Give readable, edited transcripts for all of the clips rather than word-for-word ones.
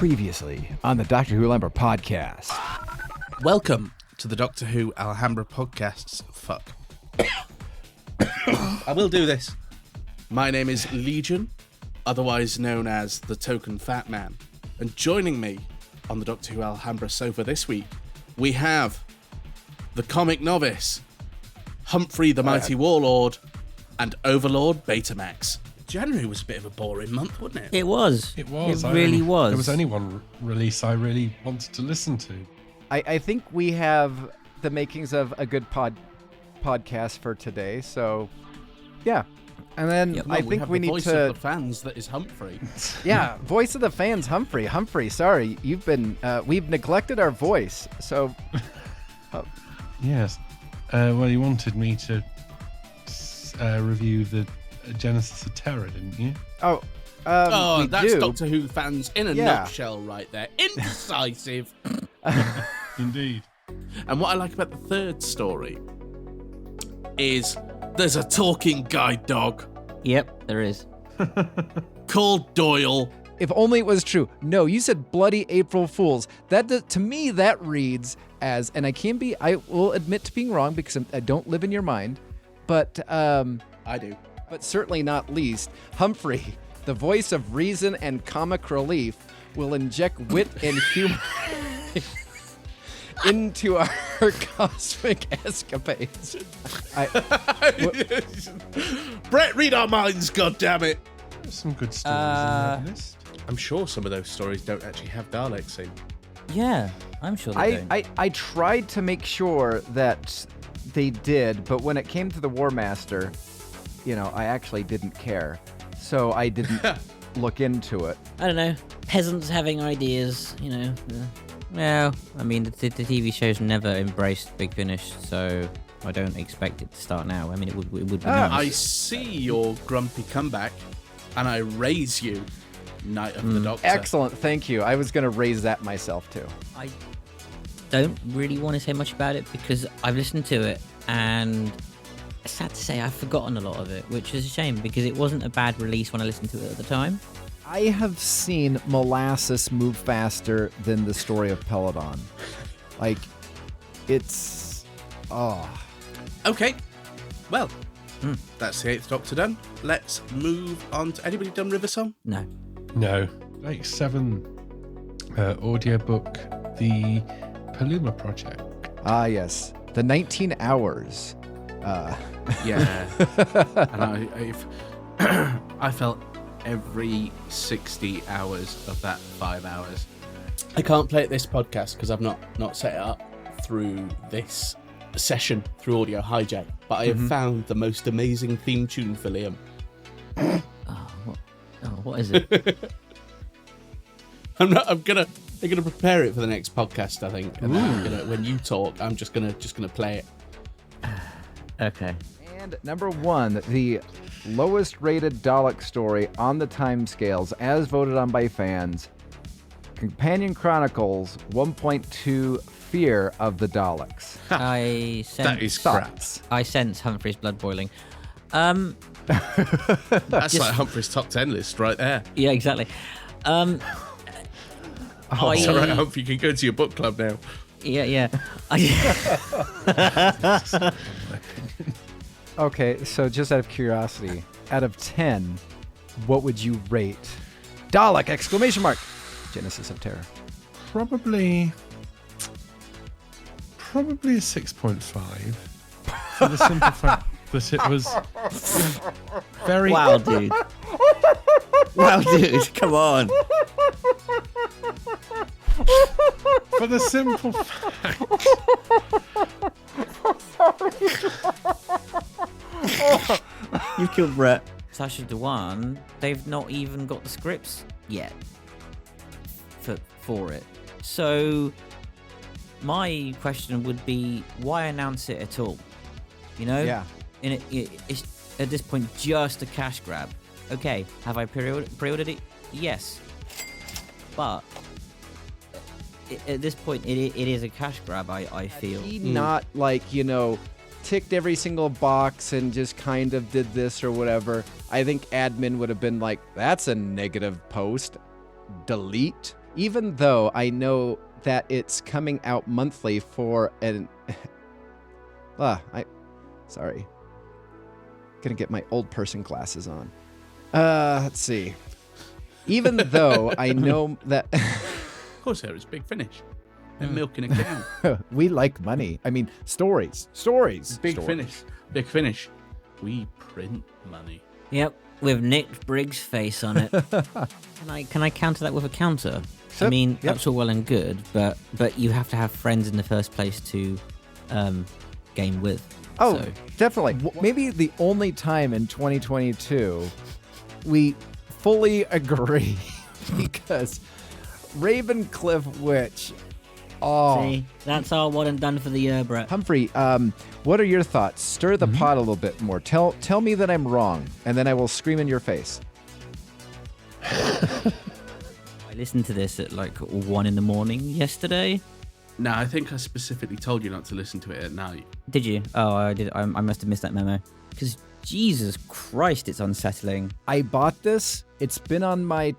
Previously on the Doctor Who Alhambra Podcast. Welcome to the Doctor Who Alhambra Podcasts. Fuck. I will do this. My name is Legion, otherwise known as the Token Fat Man. And joining me on the Doctor Who Alhambra sofa this week, we have the comic novice, Humphrey the Mighty Warlord, and Overlord Betamax. January was a bit of a boring month, wasn't it? It was. It was. It really was. There was only one release I really wanted to listen to. I think we have the makings of a good podcast for today, so yeah. And then Yep. I Well, think we the need voice to... of the fans, that is Humphrey. Yeah, voice of the fans, Humphrey. Humphrey, sorry, you've been... we've neglected our voice, so... Yes. Well, you wanted me to review the Genesis of Terror, didn't you? we That's do. Doctor Who fans in a nutshell right there. Indecisive. Indeed. And what I like about the third story is there's a talking guide dog Yep, there is. called Doyle. If only it was true. No, you said bloody April Fools. To me, that reads as, and I will admit to being wrong because I don't live in your mind, but I do. but certainly not least, Humphrey, the voice of reason and comic relief, will inject wit and humor into our cosmic escapades. Brett, read our minds, goddammit. There's some good stories in that list. I'm sure some of those stories don't actually have Daleks in. Yeah, I'm sure they don't. I tried to make sure that they did, but when it came to the War Master, I actually didn't care. So I didn't look into it. I don't know. Peasants having ideas, Well, I mean, the TV show's never embraced Big Finish, so I don't expect it to start now. I mean, it would be I nice. see your grumpy comeback, and I raise you, Knight of the Doctor. Excellent, thank you. I was going to raise that myself too. I don't really want to say much about it because I've listened to it and sad to say I've forgotten a lot of it, which is a shame because it wasn't a bad release when I listened to it at the time. I have seen molasses move faster than the story of Peladon. Like, it's... Okay, well, that's the 8th Doctor done. Let's move on to... Anybody done River Song? No. No. 87 audiobook, the Paluma Project. Ah, yes. The 19 hours. Yeah. And I felt every 60 hours of that 5 hours. I can't play it this podcast because I've not set it up through this session through Audio Hijack, but I have found the most amazing theme tune for Liam. What is it? I'm gonna prepare it for the next podcast, I think. And then when you talk, I'm just gonna play it. Okay. And number 1, the lowest rated Dalek story on the timescales, as voted on by fans. Companion Chronicles 1.2 Fear of the Daleks. I sense That is crap. Thoughts? I sense Humphrey's blood boiling. That's like Humphrey's top 10 list right there. Yeah, exactly. It's all right, Humphrey, you can go to your book club now. Yeah. Okay, so just out of curiosity, out of 10, what would you rate Dalek! Genesis of Terror. Probably a 6.5 for the simple fact that it was very... Wow, dude. Come on. For the simple fact... You killed Brett. Sasha Dewan, they've not even got the scripts yet for it. So my question would be, why announce it at all? Yeah. And it's at this point just a cash grab. Okay, have I pre-ordered it? Yes. But at this point, it is a cash grab, I feel. He not ticked every single box and just kind of did this or whatever. I think admin would have been like, that's a negative post. Delete. Even though I know that it's coming out monthly for an... Sorry. Gonna get my old person glasses on. Let's see. Even though I know that... Of course, there is Big Finish. They're milking a cow. We like money. I mean, stories. Big Finish. We print money. Yep, with Nick Briggs' face on it. Can I counter that with a counter? I mean, that's all well and good, but you have to have friends in the first place to game with. Oh, so. Definitely. Maybe the only time in 2022 we fully agree because Ravencliff Witch. Oh, see, that's all one and done for the year, Brett. Humphrey, what are your thoughts? Stir the pot a little bit more. Tell me that I'm wrong, and then I will scream in your face. I listened to this at like 1 a.m. yesterday. No, I think I specifically told you not to listen to it at night. Did you? Oh, I did. I must have missed that memo. Because Jesus Christ, it's unsettling. I bought this. It's been on my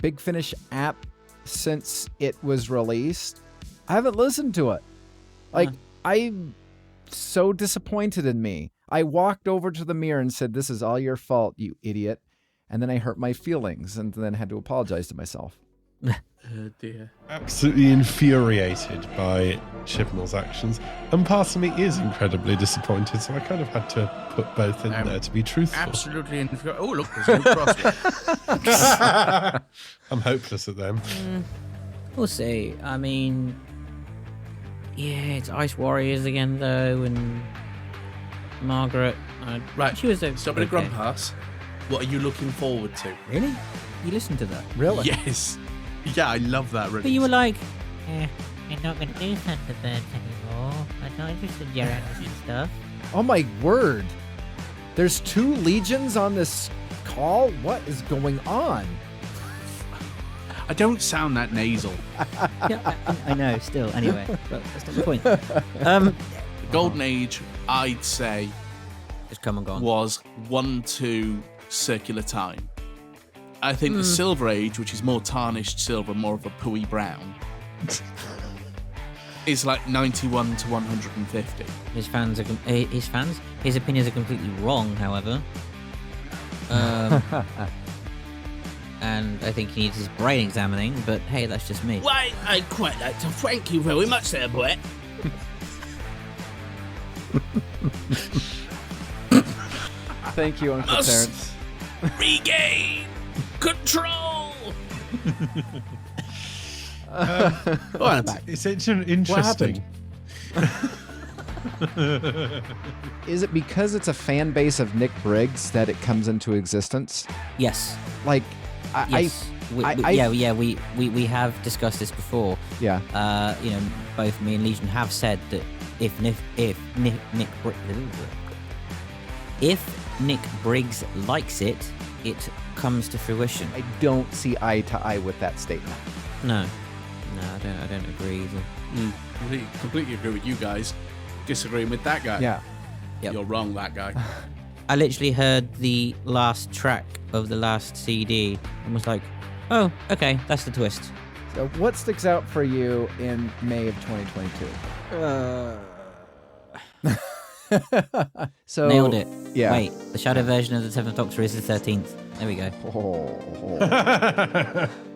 Big Finish app since it was released. I haven't listened to it. I'm so disappointed in me. I walked over to the mirror and said, "This is all your fault, you idiot." And then I hurt my feelings and then had to apologize to myself. Oh dear. Absolutely infuriated by Chibnall's actions. And part of me is incredibly disappointed, so I kind of had to put both in there to be truthful. Absolutely. Oh, look, there's no crossword. I'm hopeless at them. We'll see. I mean, yeah, it's Ice Warriors again, though, and Margaret. Right, she was stop at a grunt pass. What are you looking forward to? Really? You listened to that? Really? Yes. Yeah, I love that release. But you were like, I'm not going to do Thunderbirds anymore. I'm not interested in your Anderson stuff. Oh my word. There's 2 legions on this call? What is going on? I don't sound that nasal. Yeah, I know, still. Anyway, but that's not the point. The Golden Age, I'd say, Just come and gone. was 1-2 circular time. I think the Silver Age, which is more tarnished silver, more of a pooey brown, is like 91 to 150. His opinions are completely wrong, however. And I think he needs his brain examining, but hey, that's just me. Why, I'd quite like to thank you very much there, Brett. Thank you, Uncle Terrence. Regain control! It's interesting. Is it because it's a fan base of Nick Briggs that it comes into existence? Yes. Like, Yes. We have discussed this before. Yeah. Both me and Legion have said that if Nick Briggs likes it, it comes to fruition. I don't see eye to eye with that statement. No, I don't agree either. Completely agree with you guys. Disagreeing with that guy. Yeah. Yep. You're wrong, that guy. I literally heard the last track of the last CD and was like, oh, okay, that's the twist. So what sticks out for you in May of 2022? So Nailed it. Yeah. Wait, the shadow version of the 7th Doctor is the 13th. There we go.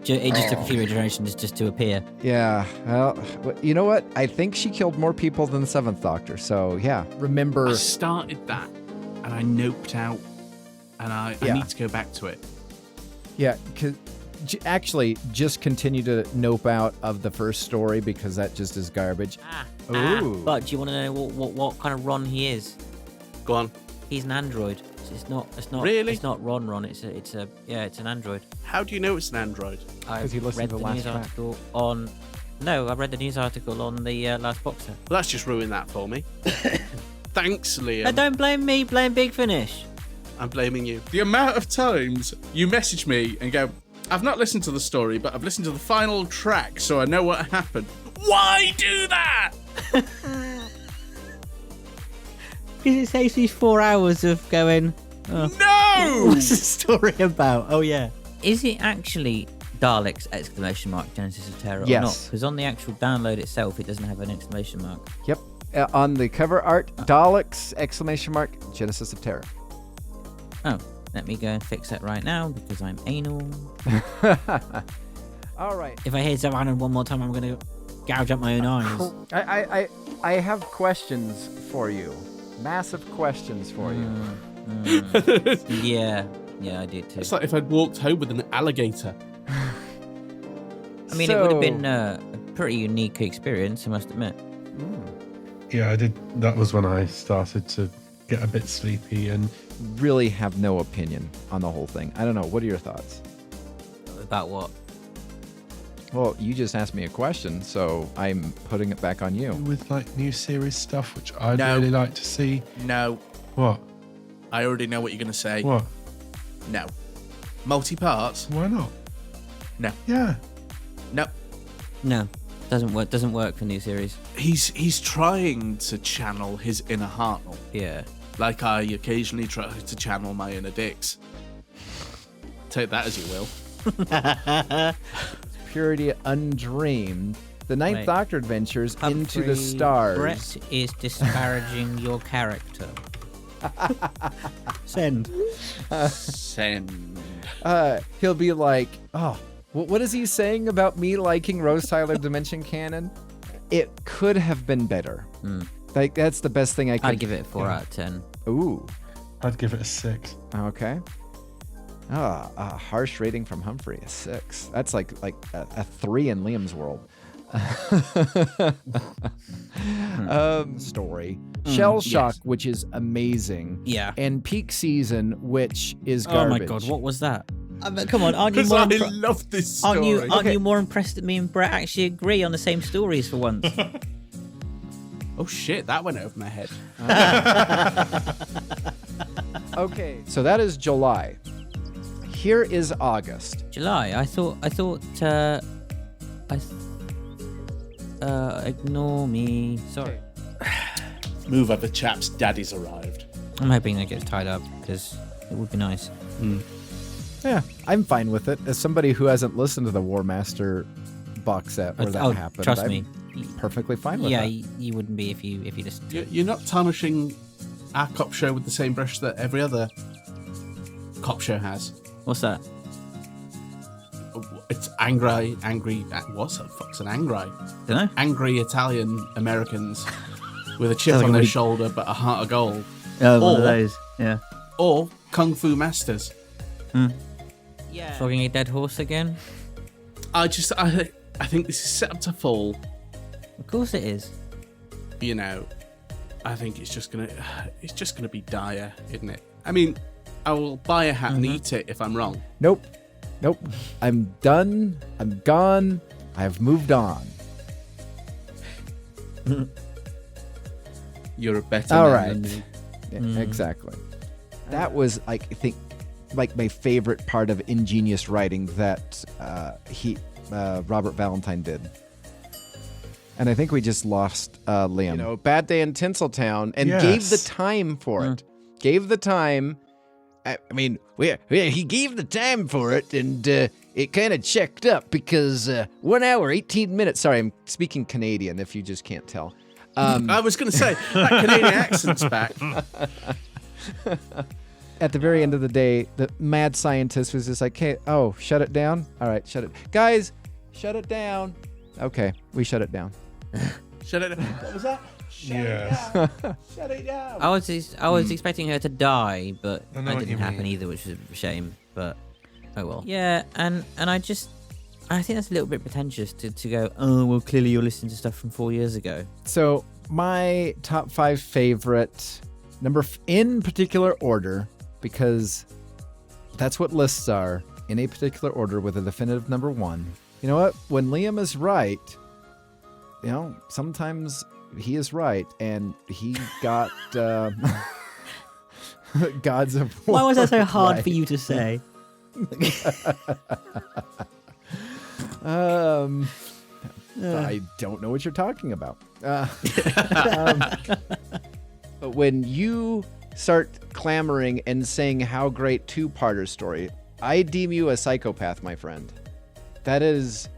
It just took a few generations just to appear. Yeah. Well, you know what? I think she killed more people than the 7th Doctor. So, yeah. Remember... I started that, and I noped out, and I need to go back to it. Yeah, actually, just continue to nope out of the first story because that just is garbage. Ooh. But do you want to know what kind of Ron he is? Go on. He's an android. It's not Really? It's not Ron. It's an android. How do you know it's an android? Because he listened read to the the last news track. article on. No, I read the news article on the last Boxer. Well, that's just ruined that for me. Thanks, Liam. Don't blame me. Blame Big Finish. I'm blaming you. The amount of times you message me and go, I've not listened to the story, but I've listened to the final track, so I know what happened. Why do that? Because it saves me 4 hours of going. No! What's the story about? Oh yeah. Is it actually Daleks exclamation mark Genesis of Terror or Yes. not? Because on the actual download itself, it doesn't have an exclamation mark. Yep. On the cover art, Daleks exclamation mark Genesis of Terror. Oh, let me go and fix that right now because I'm anal. All right. If I hear 700 one more time, I'm going to gouge up my own eyes. I have questions for you. Massive questions for you. Yeah, I did too. It's like if I'd walked home with an alligator. I mean, it would have been a pretty unique experience, I must admit. Yeah, I did. That was when I started to get a bit sleepy, and Really have no opinion on the whole thing. I don't know. What are your thoughts? About what? Well, you just asked me a question, so I'm putting it back on you. with like new series stuff, which I'd No. really like to see. No, What? I already know what you're going to say. What? No. Multi-parts? Why not? No. Yeah. No. No, doesn't work for new series. He's trying to channel his inner Hartnell, Yeah. like I occasionally try to channel my inner Dix. Take that as you will. Purity Undreamed. The Ninth Wait. Doctor Adventures Into the Humphrey Stars. Brett is disparaging your character. Send. Send. He'll be like, oh, what is he saying about me liking Rose Tyler Dimension Canon? It could have been better. Like, that's the best thing I could. I'd give it a 4 out of 10. Ooh, I'd give it a 6. okay. A harsh rating from Humphrey, a 6. That's like a 3 in Liam's world. Story. Shell Shock, which is amazing. Yeah. And Peak Season, which is Oh garbage. my god, what was that? Come on, aren't you Because more I impre- love this story. aren't you more impressed that me and Brett actually agree on the same stories for once? Oh shit, that went over my head. Okay, so that is July. Here is August. July. I thought. Ignore me. Sorry. Move other chaps, daddy's arrived. I'm hoping that gets tied up because it would be nice. Yeah, I'm fine with it. As somebody who hasn't listened to the War Master box set where that happened, trust I'm me. perfectly fine with Yeah, that. you wouldn't be if you listened to it. You're not tarnishing our cop show with the same brush that every other cop show has. What's that? It's angry. What's the fuck's an angry? Don't know. Angry Italian Americans with a chip Sounds like on a their really- should but a heart of gold. Oh, one of those. Yeah. Or Kung Fu Masters. Yeah. Flogging a dead horse again? I think this is set up to fall. Of course it is. You know, I think it's just gonna be dire, isn't it? I mean, I will buy a hat and eat it if I'm wrong. Nope. I'm done. I'm gone. I've moved on. You're a better All man right. than me. Yeah, exactly. That was, I think, like my favorite part of ingenious writing that Robert Valentine did. And I think we just lost Liam. You know, Bad Day in Tinseltown, and gave the time for it. Gave the time. I mean, he gave the time for it, and it kind of checked up because 1 hour, 18 minutes. Sorry, I'm speaking Canadian if you just can't tell. I was going to say, that Canadian accent's back. At the very end of the day, the mad scientist was just like, hey, shut it down? All right, shut it. Guys, shut it down. Okay, we shut it down. Shut it. What was that? Yeah. Shut it down. I was expecting her to die, but I know that what didn't you happen mean. either, which is a shame. But oh well. Yeah, and I think that's a little bit pretentious to go, oh well, clearly you're listening to stuff from 4 years ago. So my top 5 favorite in particular order, because that's what lists are, in a particular order with a definitive number 1. You know what? When Liam is right, you know, sometimes he is right, and he got Gods of War. Why was that so hard right. for you to say? I don't know what you're talking about. But when you start clamoring and saying how great two-parter story, I deem you a psychopath, my friend. That is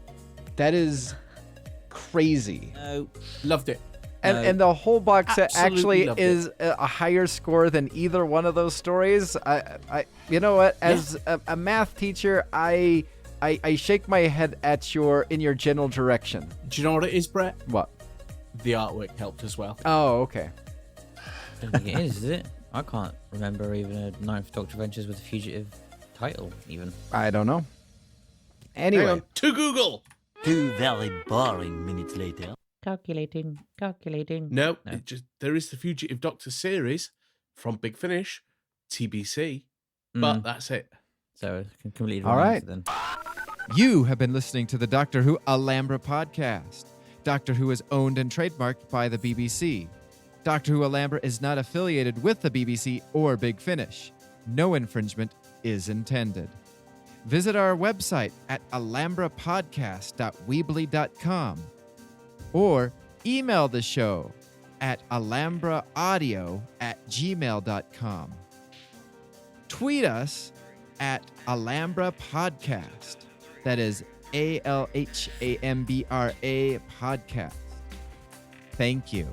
crazy. No. Loved it. And the whole box set Absolutely actually loved is a higher score than either one of those stories. I you know what? As a math teacher, I shake my head at in your general direction. Do you know what it is, Brett? What? The artwork helped as well. Oh, okay. I don't think it is it? I can't remember even a Ninth Doctor Adventures with a fugitive title, even. I don't know. Anyway, Hang on, to Google. 2 very boring minutes later. Calculating. No, No. there is the Fugitive Doctor series from Big Finish, TBC, but that's it. So completely All wrong right. answer then. you have been listening to the Doctor Who Alhambra Podcast. Doctor Who is owned and trademarked by the BBC. Doctor Who Alhambra is not affiliated with the BBC or Big Finish. No infringement is intended. Visit our website at alhambrapodcast.weebly.com or email the show at alhambraaudio@gmail.com. Tweet us at Alhambra Podcast. That is ALHAMBRA Podcast. Thank you.